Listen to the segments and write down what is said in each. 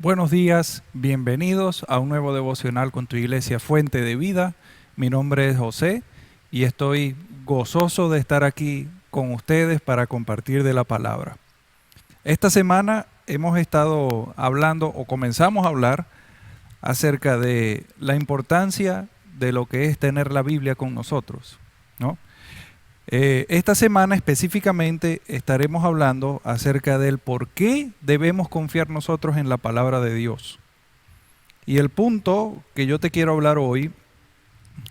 Buenos días, bienvenidos a un nuevo devocional con tu iglesia Fuente de Vida. Mi nombre es José y estoy gozoso de estar aquí con ustedes para compartir de la palabra. Esta semana hemos estado hablando o comenzamos a hablar acerca de la importancia de lo que es tener la Biblia con nosotros, ¿no? Esta semana específicamente estaremos hablando acerca del por qué debemos confiar nosotros en la palabra de Dios. Y el punto que yo te quiero hablar hoy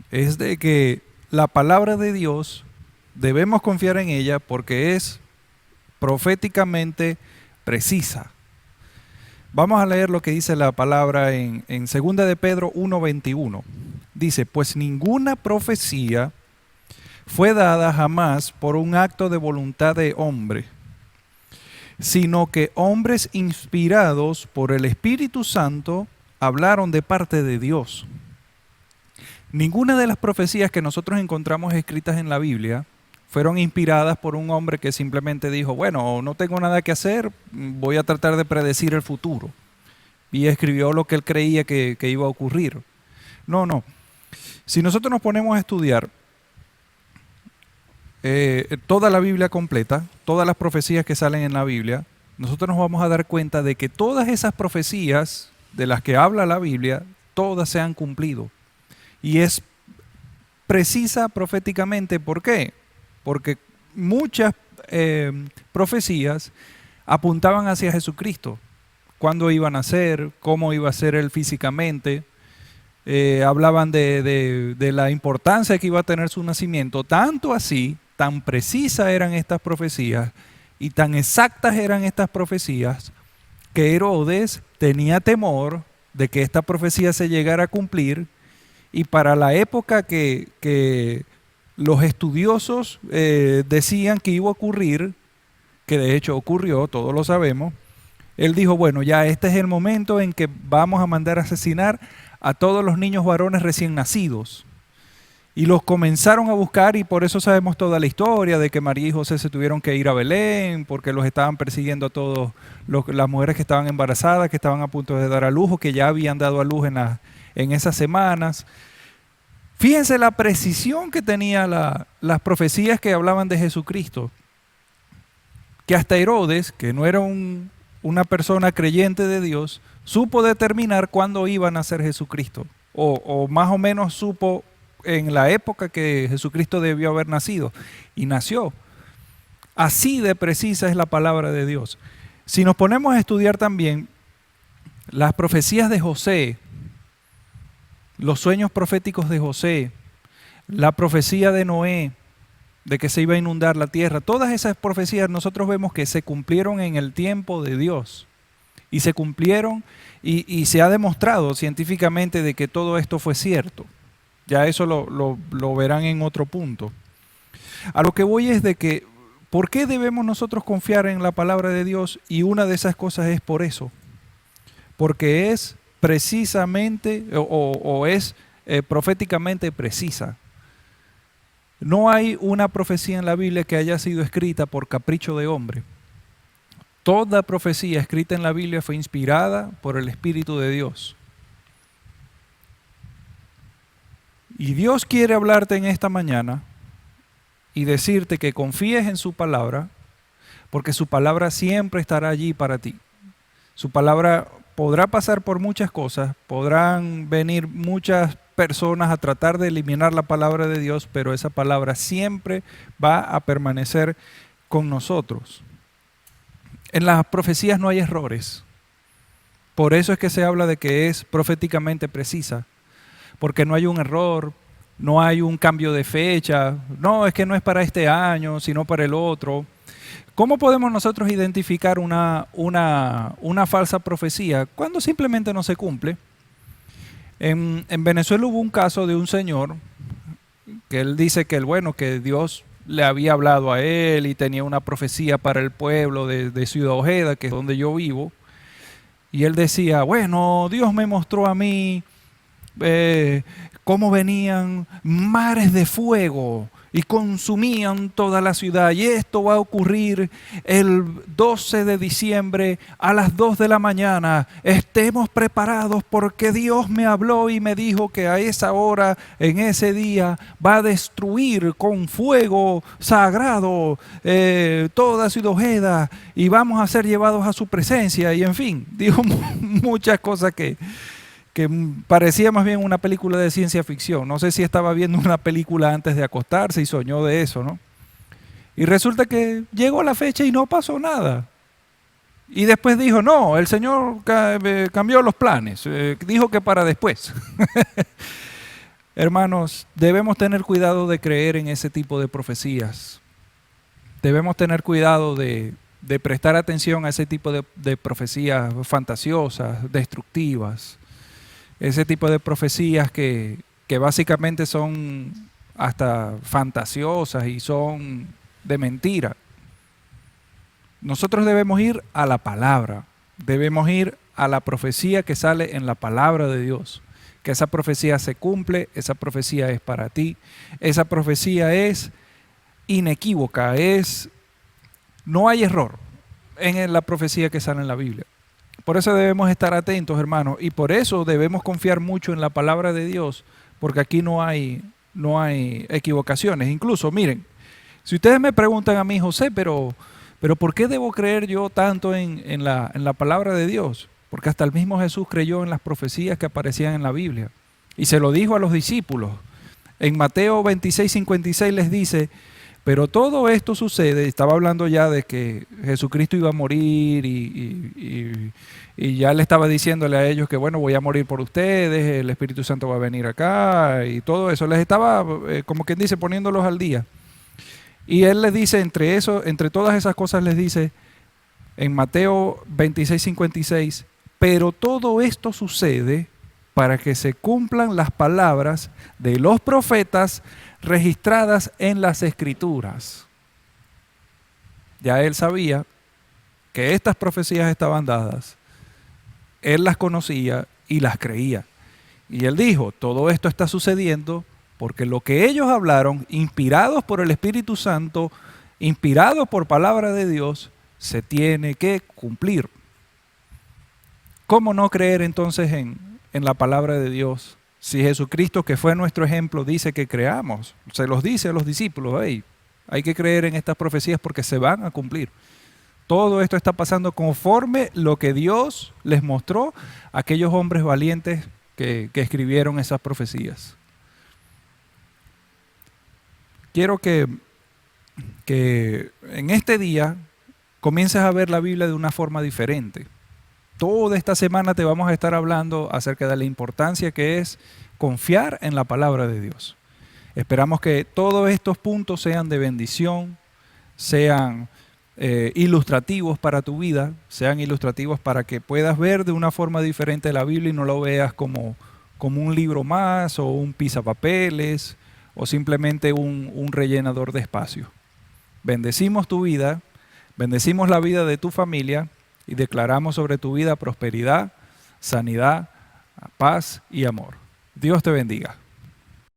es de que la palabra de Dios debemos confiar en ella porque es proféticamente precisa. Vamos a leer lo que dice la palabra en 2 de Pedro 1:21. Dice, pues ninguna profecía fue dada jamás por un acto de voluntad de hombre, sino que hombres inspirados por el Espíritu Santo hablaron de parte de Dios. Ninguna de las profecías que nosotros encontramos escritas en la Biblia fueron inspiradas por un hombre que simplemente dijo, bueno, no tengo nada que hacer, voy a tratar de predecir el futuro. Y escribió lo que él creía que iba a ocurrir. No. Si nosotros nos ponemos a estudiar toda la Biblia completa, todas las profecías que salen en la Biblia, nosotros nos vamos a dar cuenta de que todas esas profecías de las que habla la Biblia, todas se han cumplido. Y es precisa proféticamente, ¿por qué? Porque muchas profecías apuntaban hacia Jesucristo. Cuándo iban a ser, cómo iba a ser él físicamente. Hablaban de la importancia que iba a tener su nacimiento, tanto así, tan precisas eran estas profecías y tan exactas eran estas profecías que Herodes tenía temor de que esta profecía se llegara a cumplir, y para la época que los estudiosos decían que iba a ocurrir, que de hecho ocurrió, todos lo sabemos, él dijo, bueno, ya este es el momento en que vamos a mandar a asesinar a todos los niños varones recién nacidos. Y los comenzaron a buscar, y por eso sabemos toda la historia de que María y José se tuvieron que ir a Belén, porque los estaban persiguiendo a todas las mujeres que estaban embarazadas, que estaban a punto de dar a luz, o que ya habían dado a luz en esas semanas. Fíjense la precisión que tenían las profecías que hablaban de Jesucristo, que hasta Herodes, que no era una persona creyente de Dios, supo determinar cuándo iba a nacer Jesucristo, o más o menos supo en la época que Jesucristo debió haber nacido, y nació. Así de precisa es la palabra de Dios. Si nos ponemos a estudiar también las profecías de José, los sueños proféticos de José, la profecía de Noé, de que se iba a inundar la tierra, todas esas profecías nosotros vemos que se cumplieron en el tiempo de Dios. Y se cumplieron y se ha demostrado científicamente de que todo esto fue cierto. Ya eso lo verán en otro punto. A lo que voy es de que, ¿por qué debemos nosotros confiar en la palabra de Dios? Y una de esas cosas es por eso. Porque es precisamente o es proféticamente precisa. No hay una profecía en la Biblia que haya sido escrita por capricho de hombre. Toda profecía escrita en la Biblia fue inspirada por el Espíritu de Dios. Y Dios quiere hablarte en esta mañana y decirte que confíes en su palabra, porque su palabra siempre estará allí para ti. Su palabra podrá pasar por muchas cosas, podrán venir muchas personas a tratar de eliminar la palabra de Dios, pero esa palabra siempre va a permanecer con nosotros. En las profecías no hay errores. Por eso es que se habla de que es proféticamente precisa. Porque no hay un error, no hay un cambio de fecha. No, es que no es para este año, sino para el otro. ¿Cómo podemos nosotros identificar una falsa profecía cuando simplemente no se cumple? En Venezuela hubo un caso de un señor que él dice que que Dios le había hablado a él y tenía una profecía para el pueblo de Ciudad Ojeda, que es donde yo vivo. Y él decía, bueno, Dios me mostró a mí cómo venían mares de fuego y consumían toda la ciudad. Y esto va a ocurrir el 12 de diciembre a las 2 de la mañana. Estemos preparados porque Dios me habló y me dijo que a esa hora, en ese día, va a destruir con fuego sagrado toda Ciudad Ojeda y vamos a ser llevados a su presencia. Y en fin, dijo muchas cosas que parecía más bien una película de ciencia ficción. No sé si estaba viendo una película antes de acostarse y soñó de eso, ¿no? Y resulta que llegó la fecha y no pasó nada. Y después dijo, no, el Señor cambió los planes, dijo que para después. Hermanos, debemos tener cuidado de creer en ese tipo de profecías. Debemos tener cuidado de prestar atención a ese tipo de profecías fantasiosas, destructivas. Ese tipo de profecías que básicamente son hasta fantasiosas y son de mentira. Nosotros debemos ir a la palabra, debemos ir a la profecía que sale en la palabra de Dios. Que esa profecía se cumple, esa profecía es para ti, esa profecía es inequívoca, no hay error en la profecía que sale en la Biblia. Por eso debemos estar atentos, hermanos, y por eso debemos confiar mucho en la palabra de Dios, porque aquí no hay equivocaciones. Incluso, miren, si ustedes me preguntan a mí, José, pero ¿por qué debo creer yo tanto en la palabra de Dios? Porque hasta el mismo Jesús creyó en las profecías que aparecían en la Biblia. Y se lo dijo a los discípulos. En Mateo 26:56 les dice, pero todo esto sucede, estaba hablando ya de que Jesucristo iba a morir y ya le estaba diciéndole a ellos que bueno, voy a morir por ustedes, el Espíritu Santo va a venir acá y todo eso. Les estaba, como quien dice, poniéndolos al día. Y él les dice, entre todas esas cosas les dice, en Mateo 26:56, pero todo esto sucede para que se cumplan las palabras de los profetas registradas en las Escrituras. Ya él sabía que estas profecías estaban dadas, él las conocía y las creía. Y él dijo, todo esto está sucediendo porque lo que ellos hablaron, inspirados por el Espíritu Santo, inspirados por palabra de Dios, se tiene que cumplir. ¿Cómo no creer entonces en la palabra de Dios? Si Jesucristo, que fue nuestro ejemplo, dice que creamos, se los dice a los discípulos, hey, hay que creer en estas profecías porque se van a cumplir. Todo esto está pasando conforme lo que Dios les mostró a aquellos hombres valientes que escribieron esas profecías. Quiero que en este día comiences a ver la Biblia de una forma diferente. Toda esta semana te vamos a estar hablando acerca de la importancia que es confiar en la palabra de Dios. Esperamos que todos estos puntos sean de bendición, sean ilustrativos para tu vida, sean ilustrativos para que puedas ver de una forma diferente la Biblia y no lo veas como un libro más o un pisapapeles o simplemente un rellenador de espacio. Bendecimos tu vida, bendecimos la vida de tu familia y declaramos sobre tu vida prosperidad, sanidad, paz y amor. Dios te bendiga.